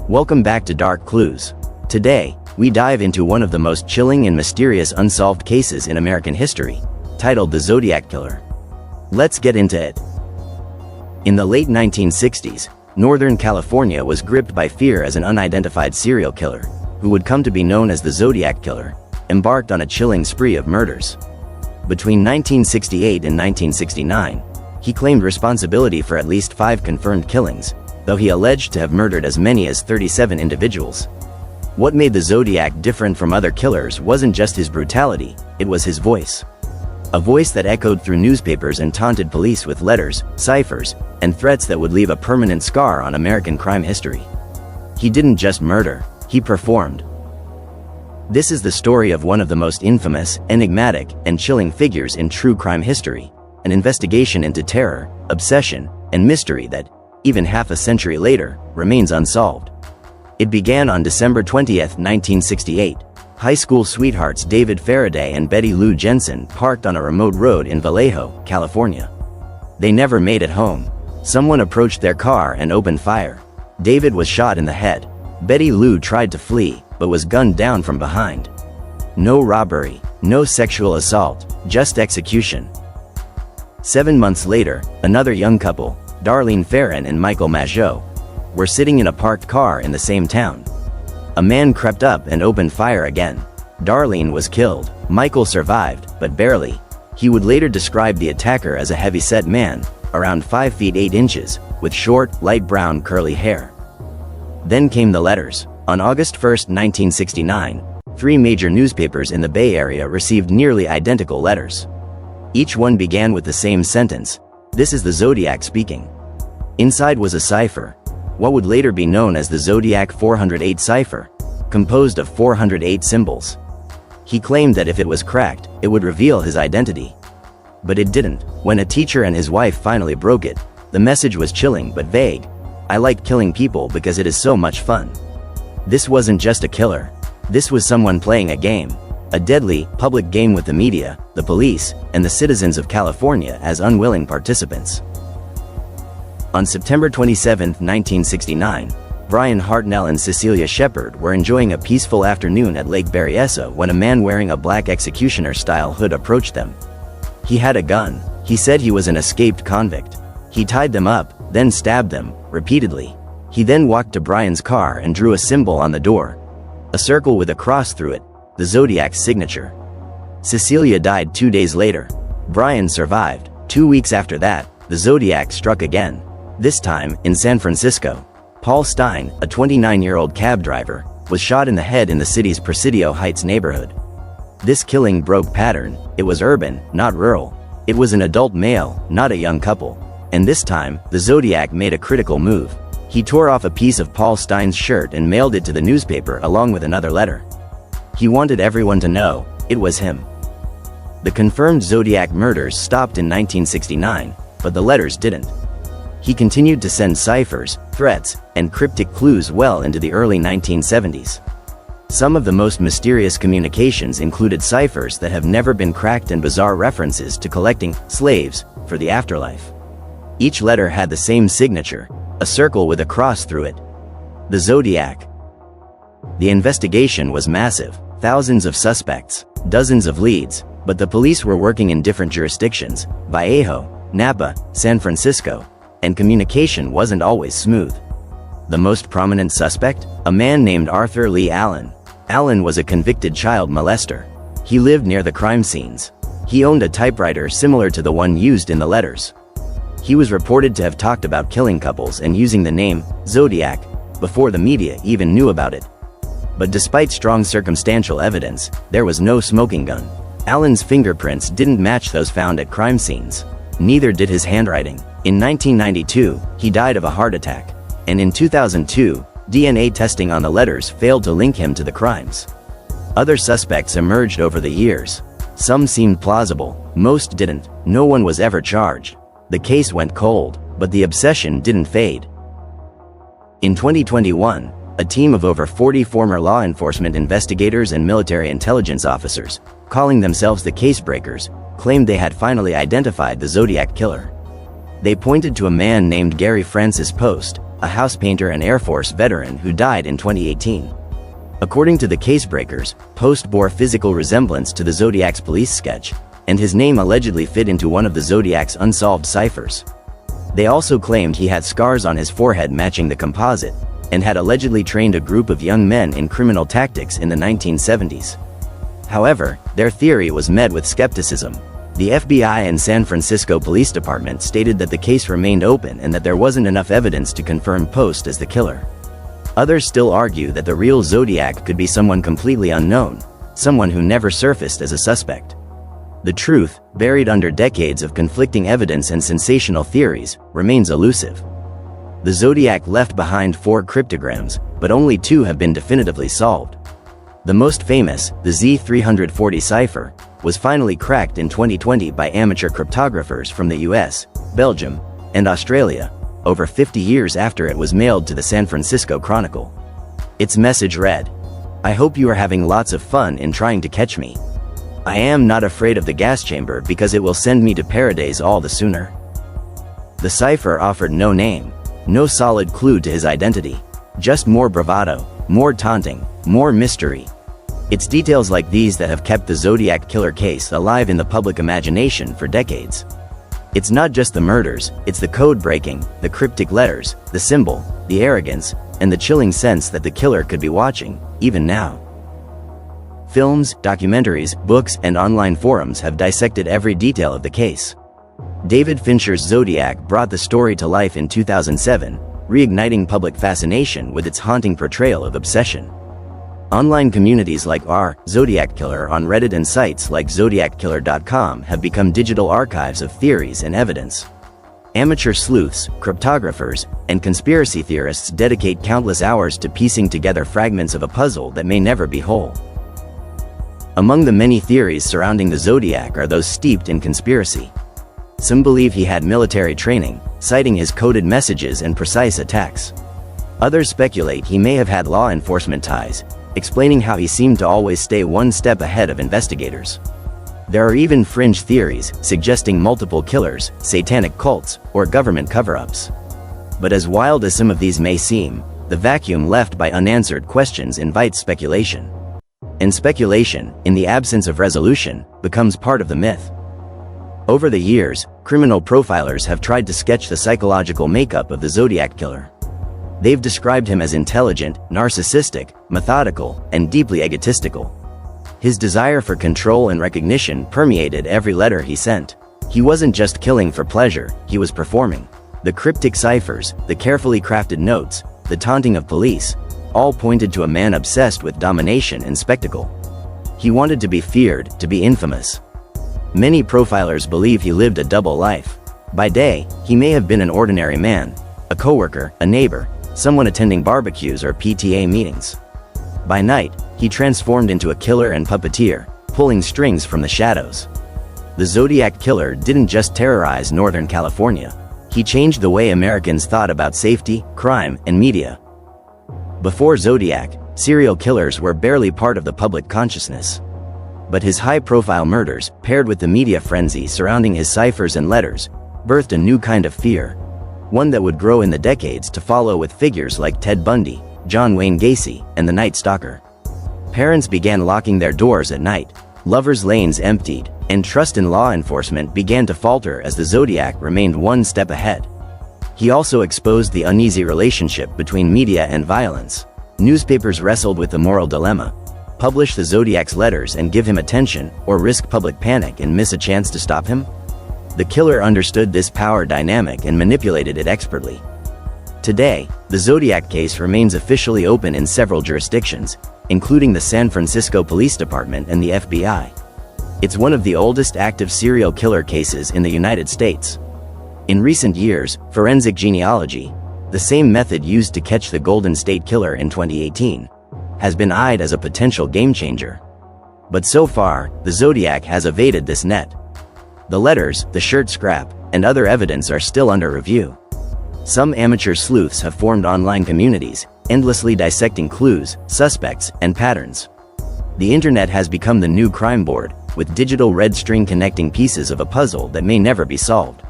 Welcome back to Dark Clues. Today, we dive into one of the most chilling and mysterious unsolved cases in American history, titled the Zodiac Killer. Let's get into it. In the late 1960s, Northern California was gripped by fear as an unidentified serial killer, who would come to be known as the Zodiac Killer, embarked on a chilling spree of murders. Between 1968 and 1969, he claimed responsibility for at least 5 confirmed killings, though he alleged to have murdered as many as 37 individuals. What made the Zodiac different from other killers wasn't just his brutality, it was his voice. A voice that echoed through newspapers and taunted police with letters, ciphers, and threats that would leave a permanent scar on American crime history. He didn't just murder, he performed. This is the story of one of the most infamous, enigmatic, and chilling figures in true crime history, an investigation into terror, obsession, and mystery that, even half a century later, remains unsolved. It began on December 20, 1968. High school sweethearts David Faraday and Betty Lou Jensen parked on a remote road in Vallejo, California. They never made it home. Someone approached their car and opened fire. David was shot in the head. Betty Lou tried to flee, but was gunned down from behind. No robbery, no sexual assault, just execution. 7 months later, another young couple, Darlene Ferrin and Michael Mageau, were sitting in a parked car in the same town. A man crept up and opened fire again. Darlene was killed. Michael survived, but barely. He would later describe the attacker as a heavy-set man, around 5 feet 8 inches, with short, light brown curly hair. Then came the letters. On August 1, 1969, 3 major newspapers in the Bay Area received nearly identical letters. Each one began with the same sentence: "This is the Zodiac speaking." Inside was a cipher, what would later be known as the Zodiac 408 cipher, composed of 408 symbols. He claimed that if it was cracked, it would reveal his identity. But it didn't. When a teacher and his wife finally broke it, the message was chilling but vague. "I like killing people because it is so much fun." This wasn't just a killer. This was someone playing a game. A deadly, public game with the media, the police, and the citizens of California as unwilling participants. On September 27, 1969, Brian Hartnell and Cecilia Shepard were enjoying a peaceful afternoon at Lake Berryessa when a man wearing a black executioner-style hood approached them. He had a gun. He said he was an escaped convict. He tied them up, then stabbed them, repeatedly. He then walked to Brian's car and drew a symbol on the door. A circle with a cross through it, the Zodiac's signature. Cecilia died 2 days later. Brian survived. 2 weeks after that, the Zodiac struck again. This time, in San Francisco. Paul Stein, a 29-year-old cab driver, was shot in the head in the city's Presidio Heights neighborhood. This killing broke pattern. It was urban, not rural. It was an adult male, not a young couple. And this time, the Zodiac made a critical move. He tore off a piece of Paul Stein's shirt and mailed it to the newspaper along with another letter. He wanted everyone to know, it was him. The confirmed Zodiac murders stopped in 1969, but the letters didn't. He continued to send ciphers, threats, and cryptic clues well into the early 1970s. Some of the most mysterious communications included ciphers that have never been cracked and bizarre references to collecting slaves for the afterlife. Each letter had the same signature, a circle with a cross through it. The Zodiac. The investigation was massive. Thousands of suspects, dozens of leads, but the police were working in different jurisdictions: Vallejo, Napa, San Francisco, and communication wasn't always smooth. The most prominent suspect? A man named Arthur Lee Allen. Allen was a convicted child molester. He lived near the crime scenes. He owned a typewriter similar to the one used in the letters. He was reported to have talked about killing couples and using the name Zodiac before the media even knew about it. But despite strong circumstantial evidence, there was no smoking gun. Allen's fingerprints didn't match those found at crime scenes. Neither did his handwriting. In 1992, he died of a heart attack. And in 2002, DNA testing on the letters failed to link him to the crimes. Other suspects emerged over the years. Some seemed plausible, most didn't. No one was ever charged. The case went cold, but the obsession didn't fade. In 2021, a team of over 40 former law enforcement investigators and military intelligence officers, calling themselves the Casebreakers, claimed they had finally identified the Zodiac Killer. They pointed to a man named Gary Francis Post, a house painter and Air Force veteran who died in 2018. According to the Casebreakers, Post bore physical resemblance to the Zodiac's police sketch, and his name allegedly fit into one of the Zodiac's unsolved ciphers. They also claimed he had scars on his forehead matching the composite, and had allegedly trained a group of young men in criminal tactics in the 1970s. However, their theory was met with skepticism. The FBI and San Francisco Police Department stated that the case remained open and that there wasn't enough evidence to confirm Post as the killer. Others still argue that the real Zodiac could be someone completely unknown, someone who never surfaced as a suspect. The truth, buried under decades of conflicting evidence and sensational theories, remains elusive. The Zodiac left behind 4 cryptograms, but only 2 have been definitively solved. The most famous, the Z340 cipher, was finally cracked in 2020 by amateur cryptographers from the US, Belgium, and Australia, over 50 years after it was mailed to the San Francisco Chronicle. Its message read, "I hope you are having lots of fun in trying to catch me. I am not afraid of the gas chamber because it will send me to paradise all the sooner." The cipher offered no name, no solid clue to his identity, just more bravado, more taunting, more mystery. It's details like these that have kept the Zodiac Killer case alive in the public imagination for decades. It's not just the murders, it's the code breaking, the cryptic letters, the symbol, the arrogance, and the chilling sense that the killer could be watching, even now. Films, documentaries, books, and online forums have dissected every detail of the case. David Fincher's Zodiac brought the story to life in 2007, reigniting public fascination with its haunting portrayal of obsession. Online communities like Zodiac Killer on Reddit and sites like zodiackiller.com have become digital archives of theories and evidence. Amateur sleuths, cryptographers, and conspiracy theorists dedicate countless hours to piecing together fragments of a puzzle that may never be whole. Among the many theories surrounding the Zodiac are those steeped in conspiracy. Some believe he had military training, citing his coded messages and precise attacks. Others speculate he may have had law enforcement ties, explaining how he seemed to always stay one step ahead of investigators. There are even fringe theories suggesting multiple killers, satanic cults, or government cover-ups. But as wild as some of these may seem, the vacuum left by unanswered questions invites speculation. And speculation, in the absence of resolution, becomes part of the myth. Over the years, criminal profilers have tried to sketch the psychological makeup of the Zodiac Killer. They've described him as intelligent, narcissistic, methodical, and deeply egotistical. His desire for control and recognition permeated every letter he sent. He wasn't just killing for pleasure, he was performing. The cryptic ciphers, the carefully crafted notes, the taunting of police, all pointed to a man obsessed with domination and spectacle. He wanted to be feared, to be infamous. Many profilers believe he lived a double life. By day, he may have been an ordinary man, a coworker, a neighbor, someone attending barbecues or PTA meetings. By night, he transformed into a killer and puppeteer, pulling strings from the shadows. The Zodiac Killer didn't just terrorize Northern California. He changed the way Americans thought about safety, crime, and media. Before Zodiac, serial killers were barely part of the public consciousness. But his high-profile murders, paired with the media frenzy surrounding his ciphers and letters, birthed a new kind of fear. One that would grow in the decades to follow with figures like Ted Bundy, John Wayne Gacy, and the Night Stalker. Parents began locking their doors at night, lovers' lanes emptied, and trust in law enforcement began to falter as the Zodiac remained one step ahead. He also exposed the uneasy relationship between media and violence. Newspapers wrestled with the moral dilemma: publish the Zodiac's letters and give him attention, or risk public panic and miss a chance to stop him? The killer understood this power dynamic and manipulated it expertly. Today, the Zodiac case remains officially open in several jurisdictions, including the San Francisco Police Department and the FBI. It's one of the oldest active serial killer cases in the United States. In recent years, forensic genealogy, the same method used to catch the Golden State Killer in 2018, has been eyed as a potential game-changer. But so far, the Zodiac has evaded this net. The letters, the shirt scrap, and other evidence are still under review. Some amateur sleuths have formed online communities, endlessly dissecting clues, suspects, and patterns. The internet has become the new crime board, with digital red string connecting pieces of a puzzle that may never be solved.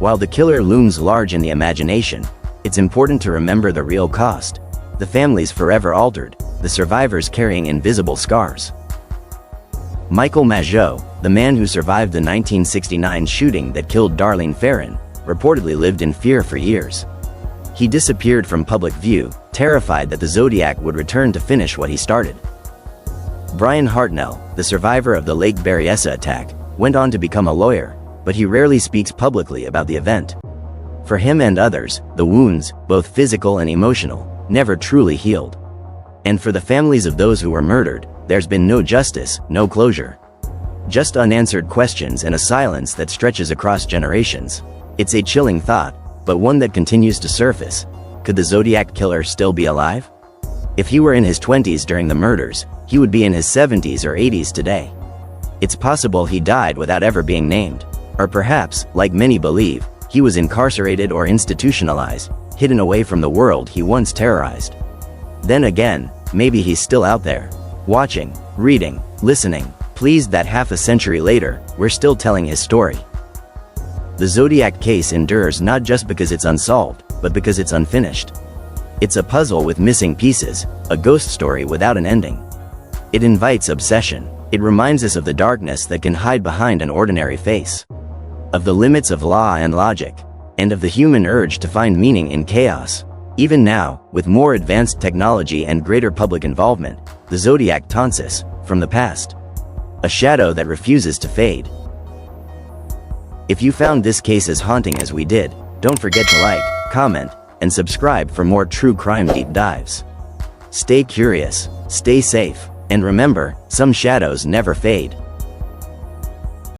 While the killer looms large in the imagination, It's important to remember the real cost. The families forever altered, the survivors carrying invisible scars. Michael Mageau, the man who survived the 1969 shooting that killed Darlene Ferrin, reportedly lived in fear for years. He disappeared from public view, terrified that the Zodiac would return to finish what he started. Brian Hartnell, the survivor of the Lake Berryessa attack, went on to become a lawyer, but he rarely speaks publicly about the event. For him and others, the wounds, both physical and emotional, never truly healed. And for the families of those who were murdered, there's been no justice, no closure. Just unanswered questions and a silence that stretches across generations. It's a chilling thought, but one that continues to surface. Could the Zodiac Killer still be alive? If he were in his 20s during the murders, he would be in his 70s or 80s today. It's possible he died without ever being named. Or perhaps, like many believe, he was incarcerated or institutionalized, hidden away from the world he once terrorized. Then again, maybe he's still out there, watching, reading, listening, pleased that half a century later, we're still telling his story. The Zodiac case endures not just because it's unsolved, but because it's unfinished. It's a puzzle with missing pieces, a ghost story without an ending. It invites obsession. It reminds us of the darkness that can hide behind an ordinary face, of the limits of law and logic, and of the human urge to find meaning in chaos. Even now, with more advanced technology and greater public involvement, the Zodiac taunts us from the past, a shadow that refuses to fade. If you found this case as haunting as we did, don't forget to like, comment, and subscribe for more true crime deep dives. Stay curious, stay safe, and remember, some shadows never fade.